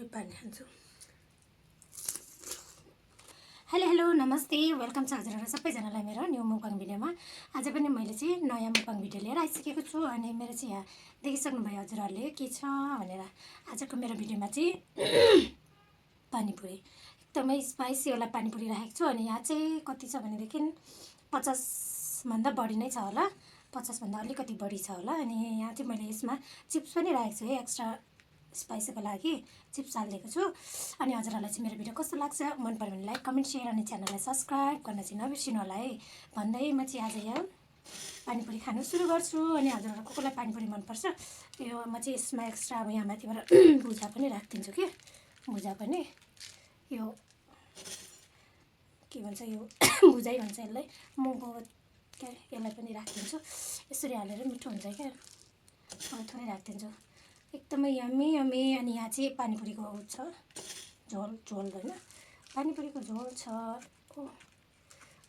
पानी खान्छु। हेलो नमस्ते, वेलकम छ हजुरहरू सबैजनालाई मेरो न्यू मुगभग भिडियोमा। आज पनि मैले चाहिँ नयाँ मुगभग भिडियो लिएर आइसकेको छु। अनि मेरो चाहिँ यहाँ देखिसक्नुभयो हजुरहरूले के छ भनेर। आजको मेरो भिडियोमा चाहिँ पानीपुरी, एकदमै स्पाइसीवाला पानीपुरी राखेको छु। अनि यहाँ चाहिँ कति छ भनेदेखि 50भन्दा बढी नै छ होला, 50भन्दा अलिकति बढी छ होला। अनि यहाँ चाहिँ मैले यसमा चिप्स पनि राखेको छु है, एक्स्ट्रा स्पाइसीको लागि चिप्स हालिदिएको छु। अनि हजुरहरूलाई चाहिँ मेरो भिडियो कस्तो लाग्छ, मन पऱ्यो भने लाइक कमेन्ट सेयर अनि च्यानललाई सब्सक्राइब गर्न चाहिँ नबिर्सिनु होला है भन्दै म चाहिँ आज यहाँ पानीपुरी खानु सुरु गर्छु। अनि हजुरहरू कसलाई पानीपुरी मनपर्छ यो म चाहिँ यसमा एक्स्ट्रा अब यहाँ माथिबाट भुजा पनि राखिदिन्छु कि, भुजा पनि यो के भन्छ यो भुजै भन्छ यसलाई, मुगो क्या, यसलाई पनि राखिदिन्छु। यसरी हालेर मिठो हुन्छ क्या, थोरै राखिदिन्छु, एकदमै यम्मी यम्मी। अनि यहाँ चाहिँ पानीपुरीको छ झोल होइन, पानीपुरीको झोल छ।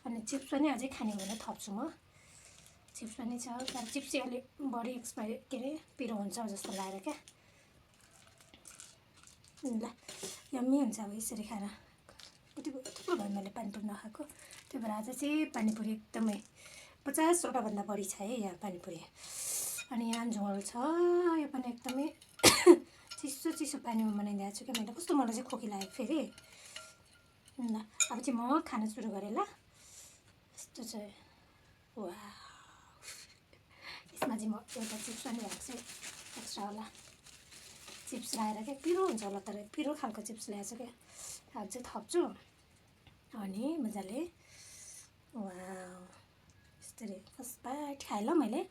अनि चिप्स पनि अझै खाने हो भने थप्छु म, चिप्स पनि छ। तर चिप्स चाहिँ अलिक बढी एक्सपायर के अरे पिरो हुन्छ जस्तो लागेर क्या। ल यम्मी हुन्छ अब यसरी खाएर। थुप्रो भयो मैले पानीपुरी नखाएको, त्यही भएर आज चाहिँ पानीपुरी एकदमै 50वटाभन्दा बढी छ है यहाँ पानीपुरी। अनि यहाँ झोल छ, यो पनि एकदमै चिसो चिसो पानीमा बनाइदिएको छु क्या मैले। कस्तो मलाई चाहिँ खोकी लाग्यो फेरि। ल अब चाहिँ म खान सुरु गरेँ ल। यस्तो चाहिँ वा, यसमा चाहिँ म एउटा चिप्स पनि राख्छु एक्स्ट्रावाला चिप्स राखेर क्या, पिरो हुन्छ होला तर पिरो खालको चिप्स ल्याएको छु क्या, अब चाहिँ थप्छु। अनि मजाले वा यस्तरी फर्स्ट बाइट खाएँ ल मैले।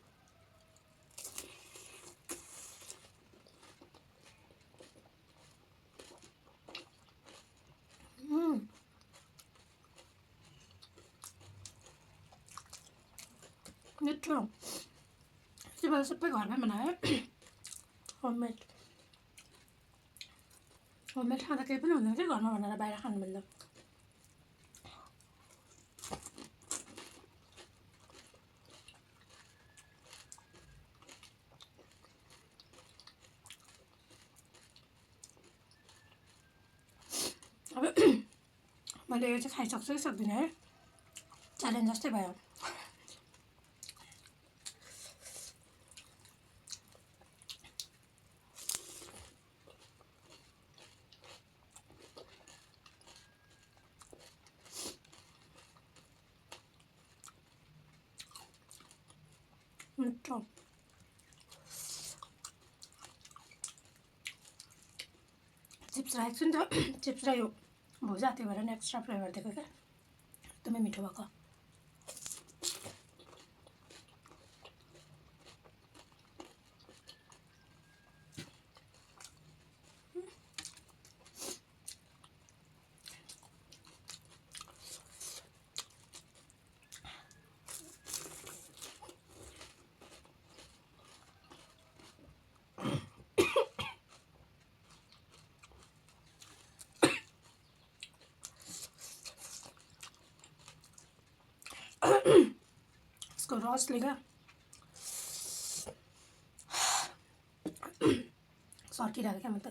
मिठो, त्यो बेला सबै घरमै बनायो होममेड खाँदा केही पनि हुँदैन क्या, घरमा बनाएर बाहिर खानुभन्दा। अब मैले यो चाहिँ खाइसक्छु कि सक्दिनँ है, च्यालेन्ज जस्तै भयो। मिठो चिप्स राखेको छु नि त, चिप्स र यो भुजा, त्यही भएर नि एक्स्ट्रा फ्लेभर दिएको क्या, एकदमै मिठो भएको। इसको रसले क्या सर्किरहेको क्या म त।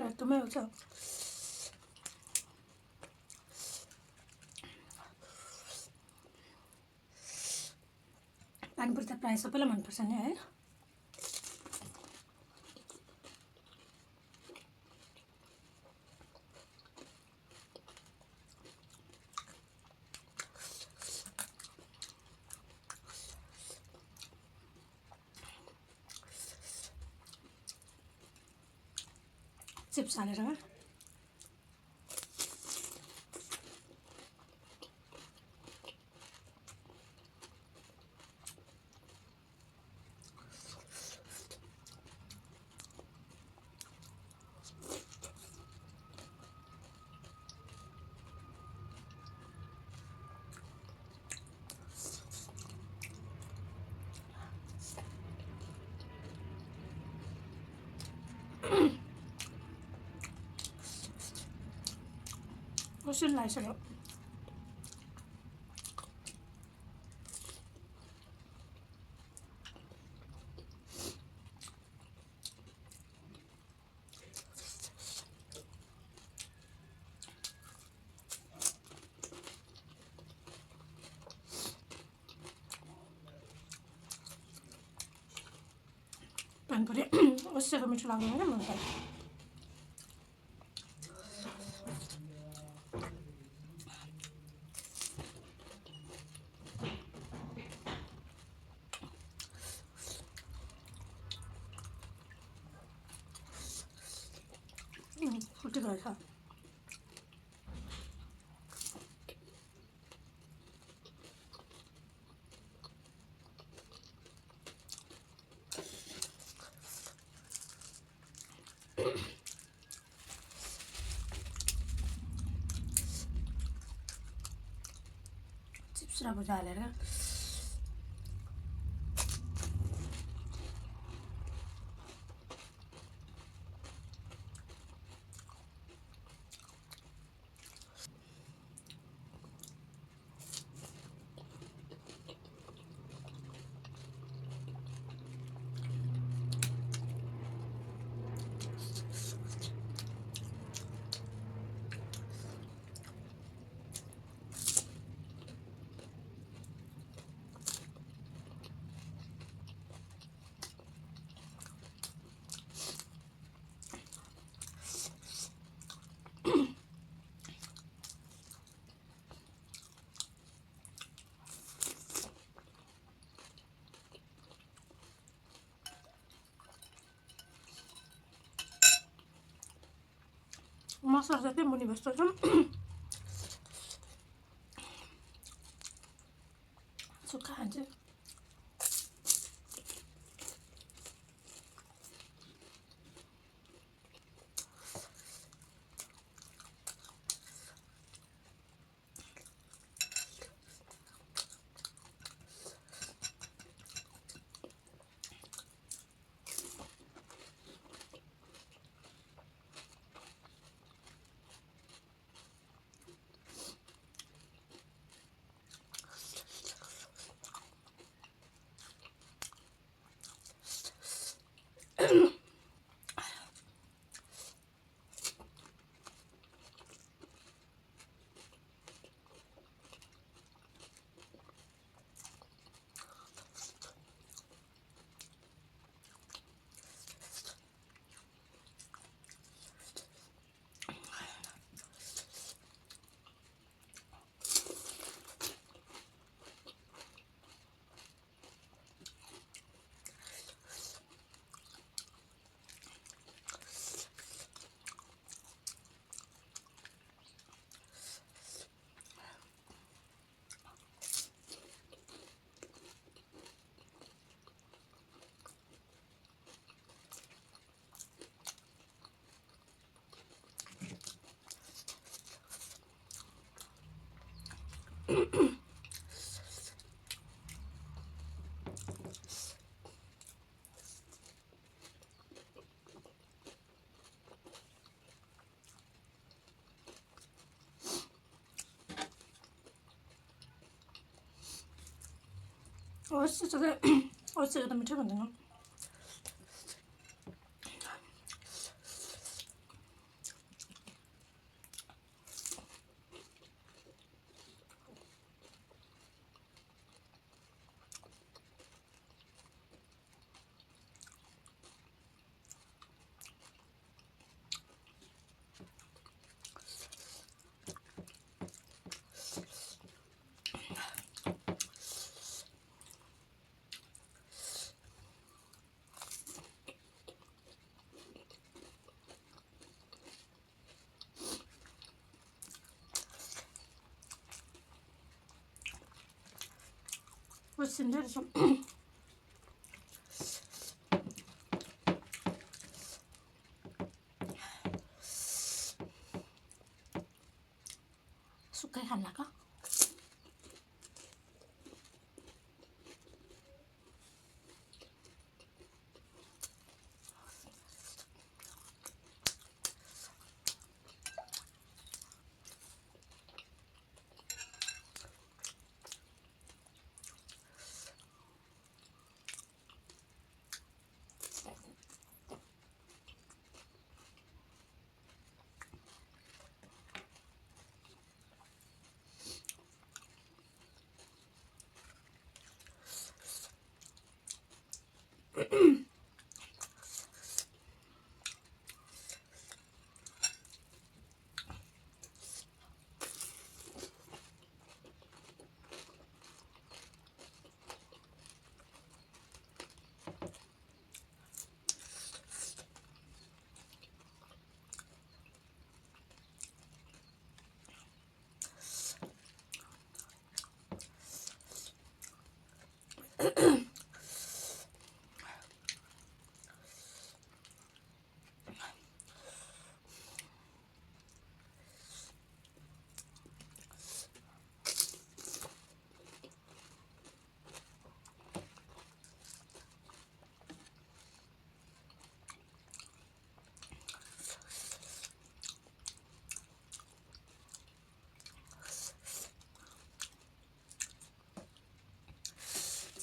एकदमै हुन्छ। पानीपुरी त प्रायः सबैलाई मनपर्छ नि है। चिप्स हालेर Usul लाइसक्यो पानीपुरी उसैको मिठो लाग्दैन क्या मलाई फुटेको रहेछ चिप्स र भुजा हालेर मसला जति मुनि बस्छ सुक्खा खान्छु उसको त मिठो भन्दैन उसले सुक्खै खान लाग्यो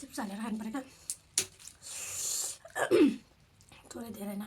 चिप्स हालेर खानु पऱ्यो क्या, थोरै धेरै न।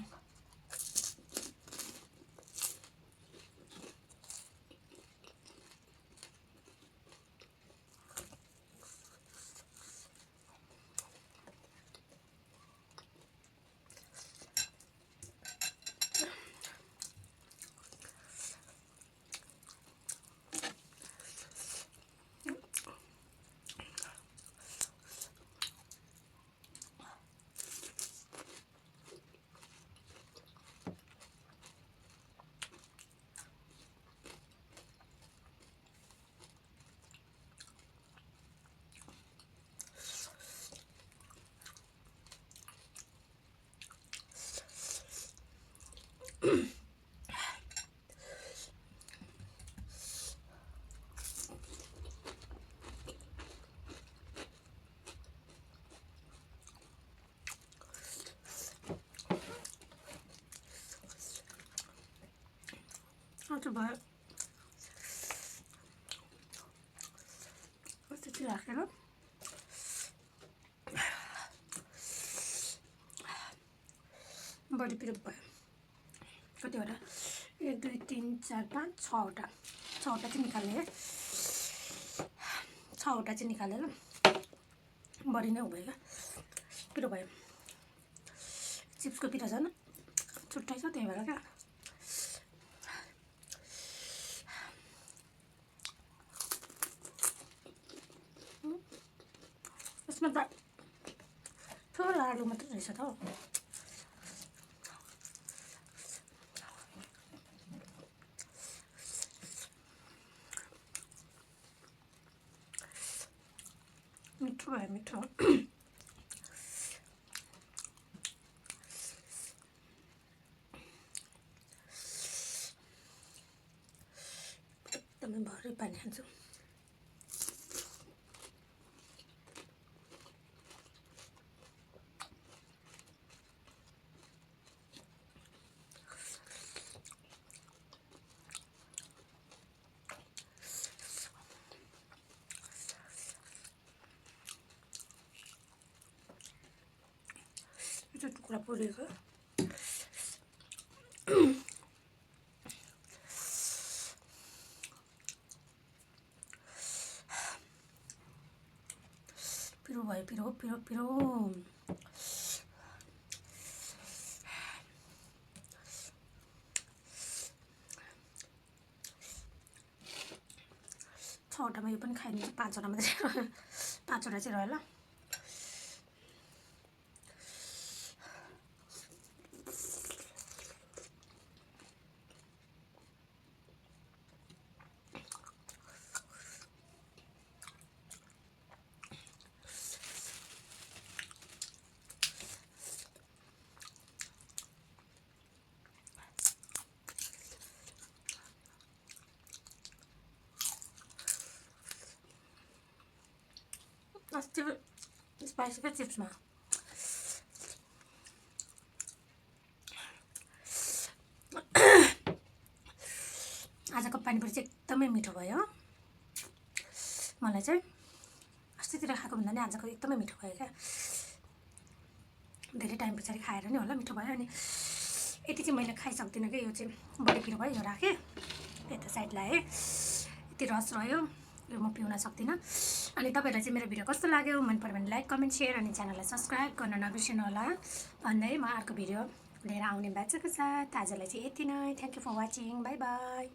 आज भयो त्यति राखेर बढी पिरो भयो। कतिवटा 1 2 3 4 5 6वटा चाहिँ निकालेँ है, 6वटा चाहिँ निकालेर बढी नै भयो क्या, पिरो भयो। चिप्सको पिरो झन् छुट्टै छ, त्यही भएर क्या। यसमा त थोरै आलु मात्रै रहेछ त हौ। मिठो भयो, मिठो। एकदमै भरै पानी खान्छु। टुक्रा पोलेको पिरो भयो, पिरो पिरो पिरो। छवटामा यो पनि खाइदिन्छ, 5वटा मात्रै 5वटा चाहिँ रह्यो ल। अस्ति स्पाइसीको चिप्समा आजको पानीपुरी चाहिँ एकदमै मिठो भयो। मलाई चाहिँ अस्तितिर खाएको भन्दा नि आजको एकदमै मिठो भयो क्या। धेरै टाइम पछाडि खाएर नि होला मिठो भयो। अनि यति चाहिँ मैले खाइसक्दिनँ कि, यो चाहिँ बढी पिरो भयो, यो राखेँ यता साइड लाएँ। यति रस रह्यो, यो म पिउन सक्दिनँ। अनि तपाईँहरूलाई चाहिँ मेरो भिडियो कस्तो लाग्यो, मन पऱ्यो भने लाइक कमेन्ट सेयर अनि च्यानललाई सब्सक्राइब गर्न नबिर्सिनु होला भन्दै म अर्को भिडियो लिएर आउने बाचाको साथ आजलाई चाहिँ यति नै। Thank you for watching, by by.